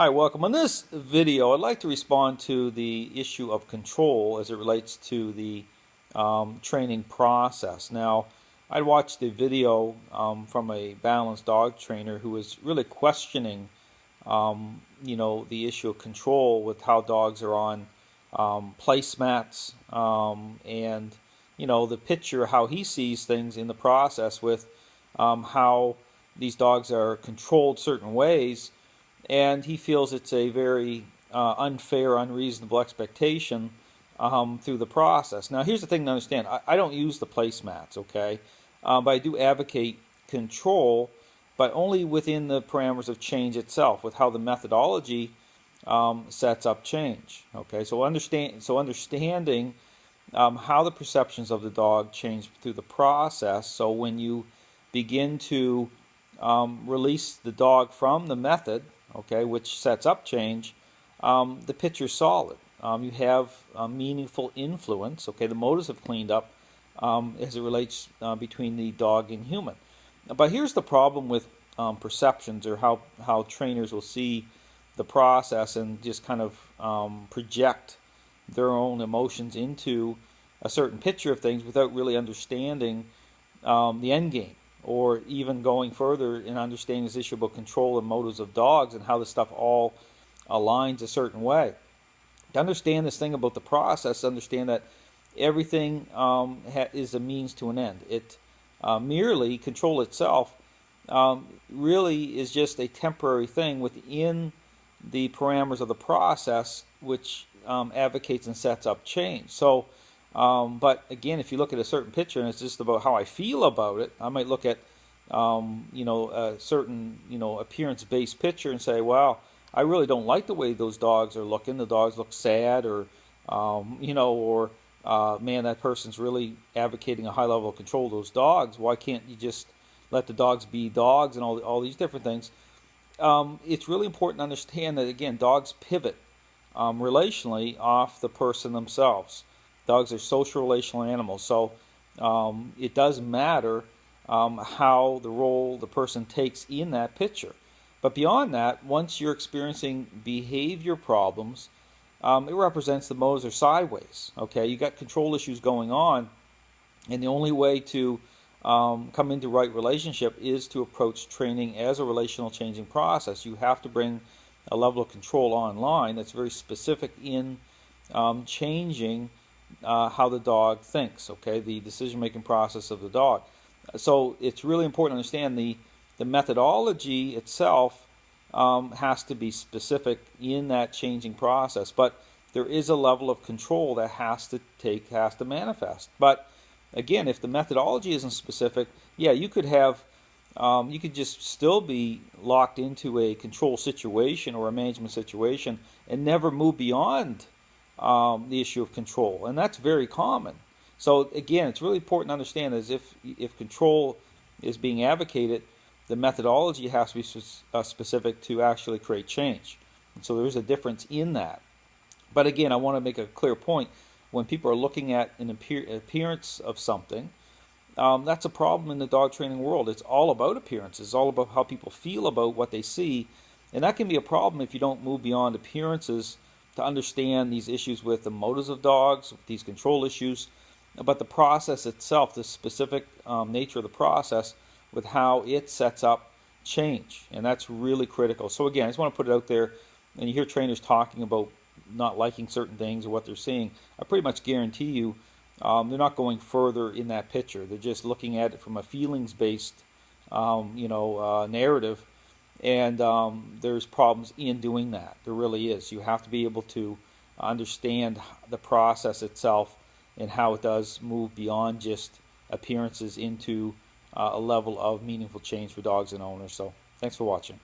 Hi, welcome. On this video, I'd like to respond to the issue of control as it relates to the training process. Now, I watched a video from a balanced dog trainer who was really questioning, the issue of control with how dogs are on placemats and, the picture, how he sees things in the process with how these dogs are controlled certain ways. And he feels it's a very unfair, unreasonable expectation through the process. Now, here's the thing to understand. I don't use the placemats, okay? But I do advocate control, but only within the parameters of change itself, with how the methodology sets up change, okay? So understanding how the perceptions of the dog change through the process. So when you begin to release the dog from the method, okay, which sets up change, the picture's solid. You have meaningful influence, okay, the motives have cleaned up as it relates between the dog and human. But here's the problem with perceptions, or how trainers will see the process and just kind of project their own emotions into a certain picture of things without really understanding the end game, or even going further in understanding this issue about control and motives of dogs and how this stuff all aligns a certain way. To understand this thing about the process, understand that everything is a means to an end. It merely, control itself, really is just a temporary thing within the parameters of the process, which advocates and sets up change. So but again, if you look at a certain picture and it's just about how I feel about it, I might look at a certain appearance-based picture and say, "Wow, I really don't like the way those dogs are looking. The dogs look sad," or man, that person's really advocating a high level of control of those dogs. Why can't you just let the dogs be dogs, and all these different things? It's really important to understand that, again, dogs pivot relationally off the person themselves. Dogs are social relational animals, so it does matter how the role the person takes in that picture. But beyond that, once you're experiencing behavior problems, it represents the motives are sideways. Okay, you got control issues going on, and the only way to come into right relationship is to approach training as a relational changing process. You have to bring a level of control online that's very specific in changing how the dog thinks, okay, the decision-making process of the dog. So it's really important to understand the methodology itself has to be specific in that changing process, but there is a level of control that has to manifest. But again, if the methodology isn't specific, yeah, you could have you could just still be locked into a control situation or a management situation and never move beyond the issue of control, and that's very common. So again, it's really important to understand is if control is being advocated, the methodology has to be specific to actually create change. And so there is a difference in that. But again, I want to make a clear point. When people are looking at an appearance of something, that's a problem in the dog training world. It's all about appearances. It's all about how people feel about what they see, and that can be a problem if you don't move beyond appearances to understand these issues with the motives of dogs, these control issues, but the process itself, the specific nature of the process with how it sets up change, and that's really critical. So again, I just want to put it out there, and you hear trainers talking about not liking certain things or what they're seeing, I pretty much guarantee you they're not going further in that picture. They're just looking at it from a feelings-based narrative. And there's problems in doing that. There really is. You have to be able to understand the process itself and how it does move beyond just appearances into a level of meaningful change for dogs and owners. So thanks for watching.